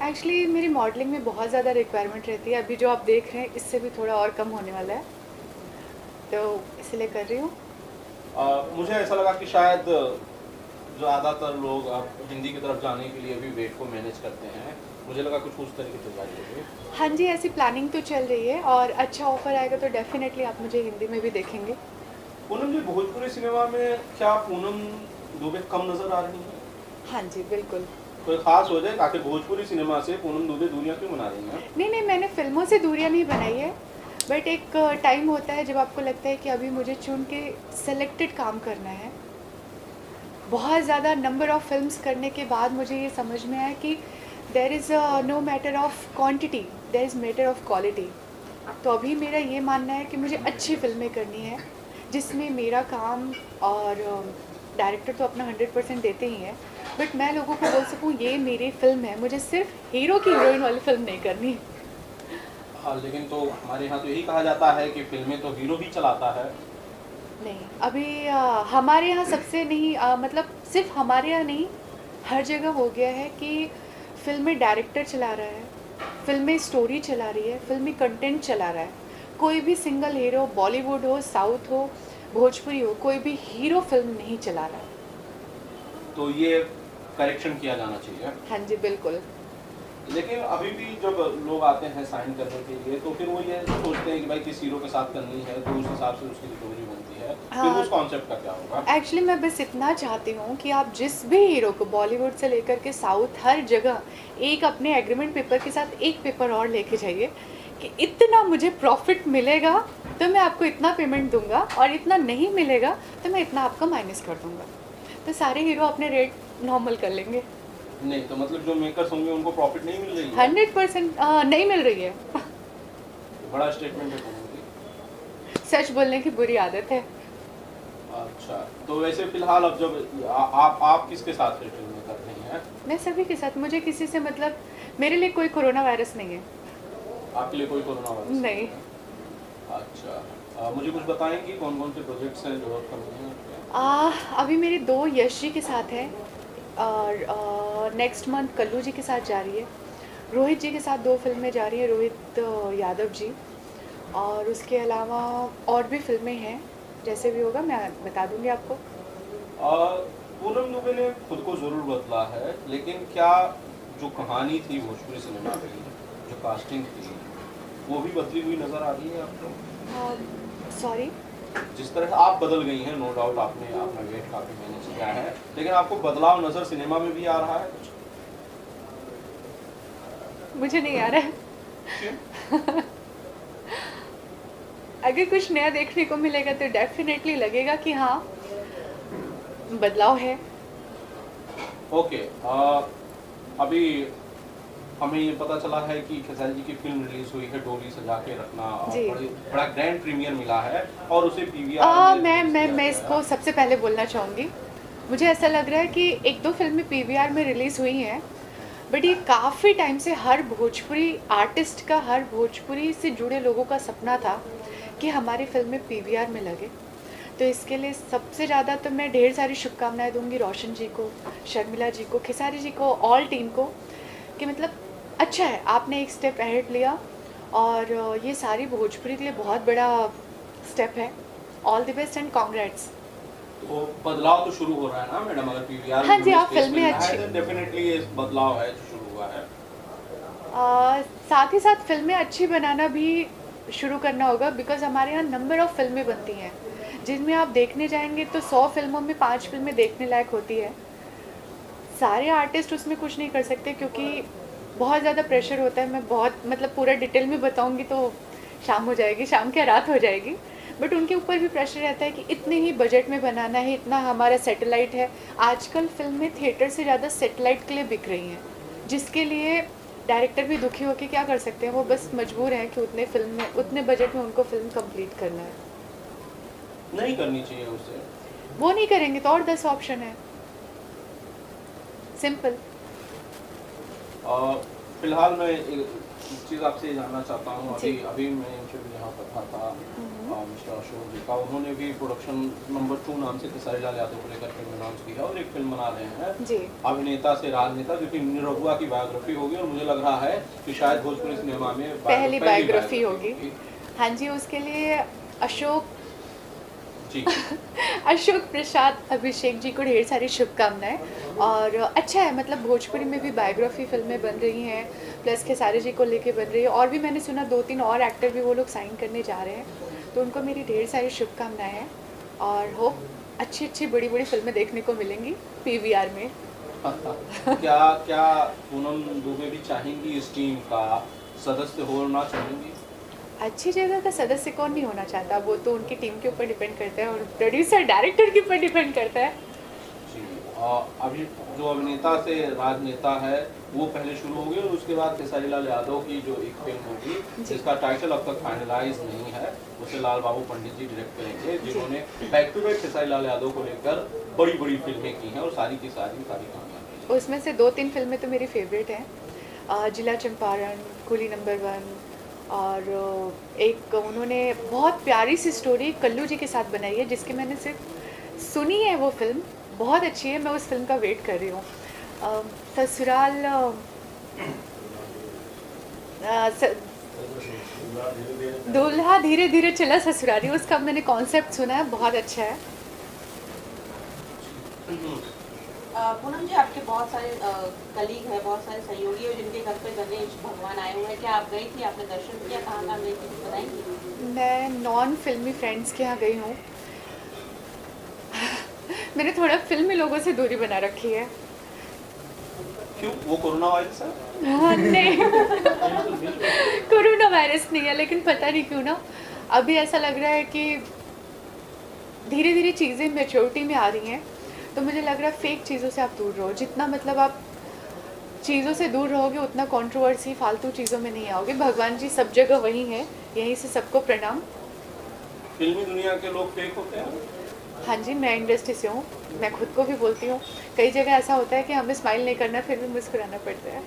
Actually मेरी modelling में बहुत ज़्यादा रिक्वायरमेंट रहती है। अभी जो आप देख रहे हैं इससे भी थोड़ा और कम होने वाला है, तो इसलिए कर रही हूँ। मुझे ऐसा लगा कि शायद ज़्यादातर लोग अब हिंदी की तरफ जाने के लिए भी वेट को मैनेज करते हैं। मुझे लगा कुछ उस तरीके से जारी होगी। हाँ जी, ऐसी प्लानिंग तो चल रही है और अच्छा ऑफ़र आएगा तो डेफ़िनेटली आप मुझे हिंदी में भी देखेंगे। पूनम जी, भोजपुरी सिनेमा में क्या पूनम दुबे कम नज़र आ रही हैं? हाँ जी, बिल्कुल। कोई ख़ास वजह है? आखिर भोजपुरी सिनेमा से पूनम दुबे दूरियां क्यों बना रही हैं? नहीं, नहीं, मैंने फ़िल्मों से दूरियाँ नहीं बनाई है, बट एक टाइम होता है जब आपको लगता है कि अभी मुझे चुन के सेलेक्टेड काम करना है। बहुत ज़्यादा नंबर ऑफ़ फ़िल्म्स करने के बाद मुझे ये समझ में आया कि there is no matter of quantity, there is matter of quality. तो अभी मेरा ये मानना है कि मुझे अच्छी फ़िल्में करनी है, जिसमें मेरा काम और डायरेक्टर तो अपना 100% देते ही हैं, बट मैं लोगों को बोल सकूँ ये मेरी फ़िल्म है, मुझे सिर्फ हीरो की हीरोइन वाली फ़िल्म नहीं करनी। हाँ, लेकिन तो हमारे यहाँ तो यही कहा जाता है कि फ़िल्में तो हीरो ही चलाता है। नहीं, अभी हमारे यहाँ सबसे नहीं, मतलब सिर्फ हमारे यहाँ नहीं, हर जगह हो गया है कि फ़िल्में डायरेक्टर चला रहा है, फ़िल्में स्टोरी चला रही है, फ़िल्मी कंटेंट चला रहा है। कोई भी सिंगल हीरो बॉलीवुड हो, साउथ हो, भोजपुरी हो, कोई भी हीरो फ़िल्म नहीं चला रहा है। तो ये करेक्शन किया जाना चाहिए। हाँ जी, बिल्कुल। लेकिन अभी भी जब लोग आते हैं साइन करने के लिए, तो फिर वो ये सोचते हैं कि भाई किस हीरो के साथ करनी है, तो उस हिसाब से उसकी रिकवरी बनती है। फिर हाँ, उस कॉन्सेप्ट का क्या होगा? एक्चुअली मैं बस इतना चाहती हूँ कि आप जिस भी हीरो को बॉलीवुड से लेकर के साउथ हर जगह एक अपने एग्रीमेंट पेपर के साथ एक पेपर और लेके जाइए कि इतना मुझे प्रॉफिट मिलेगा तो मैं आपको इतना पेमेंट दूंगा और इतना नहीं मिलेगा तो मैं इतना आपका माइनस कर दूंगा। तो सारे हीरो अपने रेट नॉर्मल कर लेंगे। नहीं, तो मतलब जो मेकर्स होंगे उनको प्रॉफिट नहीं मिल रही है? 100% नहीं मिल रही है। बड़ा स्टेटमेंट है पूनम जी। सच बोलने की बुरी आदत है। अच्छा, तो वैसे फिलहाल अब जब आप किसके साथ फिर फिल्में कर रही हैं? मैं सभी के साथ, मुझे किसी से मतलब, मेरे लिए कोई कोरोना वायरस नहीं है। आपके लिए कोई कोरोना वायरस नहीं। है? अच्छा, मुझे कुछ बताएंगी कौन कौन से प्रोजेक्ट्स हैं जो आप कर रही हैं आपके? अभी मेरी 2 यश जी के साथ हैं और नेक्स्ट मंथ कल्लू जी के साथ जा रही है। रोहित जी के साथ 2 फ़िल्में जा रही हैं, रोहित यादव जी। और उसके अलावा और भी फ़िल्में हैं, जैसे भी होगा मैं बता दूँगी आपको। पूनम दुबे ने खुद को ज़रूर बदला है, लेकिन क्या जो कहानी थी भोजपुरी सिनेमा की, जो कास्टिंग थी, वो भी बदली हुई नज़र आ रही है आपको? सॉरी? जिस तरह आप बदल गई हैं, नो डाउट आपने अपना वेट काफ़ी मैनेज किया है, लेकिन आपको बदलाव नज़र सिनेमा में भी आ रहा है कुछ? मुझे नहीं आ रहा है। क्यों? अगर कुछ नया देखने को मिलेगा तो डेफ़िनेटली लगेगा कि हाँ, बदलाव है। ओके, अभी हमें ये पता चला है कि खेसारी जी की फिल्म रिलीज हुई है डोली सजा के रखना, और जी। बड़ा ग्रैंड प्रीमियर मिला है और उसे पीवीआर में मैं रिलीज मैं किया मैं गया इसको है। सबसे पहले बोलना चाहूँगी। मुझे ऐसा लग रहा है कि 1-2 फ़िल्में पीवीआर में रिलीज़ हुई हैं, बट ये काफ़ी टाइम से हर भोजपुरी आर्टिस्ट का, हर भोजपुरी से जुड़े लोगों का सपना था कि हमारी फ़िल्में पीवीआर में लगे। तो इसके लिए सबसे ज़्यादा तो मैं ढेर सारी शुभकामनाएँ दूँगी रोशन जी को, शर्मिला जी को, खेसारी जी को, ऑल टीम को, कि मतलब अच्छा है, आपने एक स्टेप अहेड लिया और ये सारी भोजपुरी के लिए बहुत बड़ा स्टेप है। All the best and congrats. तो बदलाव तो शुरू हो रहा है ना मैडम, अगर पीवीआर हाँ में जी, हमें आप स्पेस फ़िल्में मिल रहा अच्छी, है तो डेफिनेटली ये बदलाव है जो शुरू हुआ है। साथ ही साथ फ़िल्में अच्छी बनाना भी शुरू करना होगा, बिकॉज़ हमारे यहाँ नंबर ऑफ़ फ़िल्में बनती हैं, जिनमें आप देखने जाएँगे तो 100 फ़िल्मों में 5 फ़िल्में देखने लायक होती है। सारे आर्टिस्ट उसमें कुछ नहीं कर सकते क्योंकि बहुत ज़्यादा प्रेशर होता है। मैं बहुत मतलब पूरा डिटेल में बताऊँगी तो शाम हो जाएगी, शाम क्या रात हो जाएगी। बट उनके ऊपर भी प्रेशर रहता है कि इतने ही बजट में बनाना है, इतना हमारा सैटेलाइट है। आजकल फ़िल्में थिएटर से ज़्यादा सैटेलाइट के लिए बिक रही हैं, जिसके लिए डायरेक्टर भी दुखी होकर क्या कर सकते हैं, वो बस मजबूर हैं कि उतने फ़िल्म में, उतने बजट में उनको फ़िल्म कंप्लीट करना है। नहीं करनी चाहिए उसे। वो नहीं करेंगे तो और 10 ऑप्शन है, सिंपल। फिलहाल मैं एक चीज़ आपसे ये जानना चाहता हूँ, जी। अभी अभी मैं इंटरव्यू यहाँ पर था मिस्टर अशोक जी का, उन्होंने भी प्रोडक्शन नंबर 2 नाम से खेसारी लाल यादव को लेकर फिल्म अनाउंस की है और एक फिल्म बना रहे हैं जी। अभिनेता से राजनेता, जो कि निरहुआ की बायोग्राफी होगी और मुझे लग रहा है कि शायद भोजपुरी सिनेमा में पहली बायोग्राफी होगी। होगी। हाँ जी, उसके लिए अशोक जी। अशोक प्रसाद अभिषेक जी को ढेर सारी शुभकामनाएं। और अच्छा है, मतलब भोजपुरी में भी बायोग्राफी फिल्में बन रही हैं, प्लस खेसारी जी को लेके बन रही है, और भी मैंने सुना 2-3 और एक्टर भी वो लोग साइन करने जा रहे हैं, तो उनको मेरी ढेर सारी शुभकामनाएं हैं और होप अच्छी अच्छी बड़ी बड़ी फिल्में देखने को मिलेंगी पीवीआर में। क्या क्या पूनम दुबे भी चाहेंगी इस टीम का सदस्य होना चाहेंगी? अच्छी जगह का सदस्य कौन नहीं होना चाहता, वो तो उनकी टीम के ऊपर डिपेंड करता है और प्रोड्यूसर डायरेक्टर के ऊपर डिपेंड करता है। जी। अभी जो अभिनेता से राजनेता है वो पहले शुरू होगी और उसके बाद खेसारी लाल यादव की जो एक फिल्म होगी जिसका टाइटल अब तक फाइनलाइज नहीं है, उसे लाल बाबू पंडित जी डायरेक्ट करेंगे, जिन्होंने back to back Khesari Lal Yadav को लेकर बड़ी बड़ी फिल्में की हैं और सारी की सारी कामयाब हैं। उसमें से 2-3 फिल्में तो मेरी फेवरेट हैं, जिला चंपारण, कुली नंबर 1, और एक उन्होंने बहुत प्यारी सी स्टोरी कल्लू जी के साथ बनाई है, जिसकी मैंने सिर्फ सुनी है, वो फिल्म बहुत अच्छी है, मैं उस फिल्म का वेट कर रही हूँ। ससुराल दूल्हा धीरे धीरे चला ससुराली, उसका मैंने कॉन्सेप्ट सुना है, बहुत अच्छा है। पूनम जी, आपके बहुत सारे कलीग हैं, बहुत सारे सहयोगी हैं जिनके घर पे गणेश भगवान आए हुए हैं, क्या आप गई थी, आपने दर्शन किया, कहाँ कहाँ गई थी, कुछ बताएंगी? मैं नॉन फिल्मी फ्रेंड्स के यहाँ गई हूँ। मैंने थोड़ा फिल्मी लोगों से दूरी बना रखी है। क्यों? वो कोरोना वायरस है? हाँ, नहीं कोरोना वायरस नहीं है, लेकिन पता नहीं क्यों ना अभी ऐसा लग रहा है कि धीरे धीरे चीज़ें मैच्योरिटी में आ रही हैं, तो मुझे लग रहा है फेक चीज़ों से आप दूर रहो, जितना मतलब आप चीज़ों से दूर रहोगे उतना कंट्रोवर्सी फालतू चीज़ों में नहीं आओगे। भगवान जी सब जगह वही हैं, यहीं से सबको प्रणाम। फिल्मी दुनिया के लोग फेक होते हैं? हाँ जी, मैं इंडस्ट्री से हूँ, मैं खुद को भी बोलती हूँ, कई जगह ऐसा होता है कि हमें स्माइल नहीं करना फिर भी मुस्कुराना पड़ता है।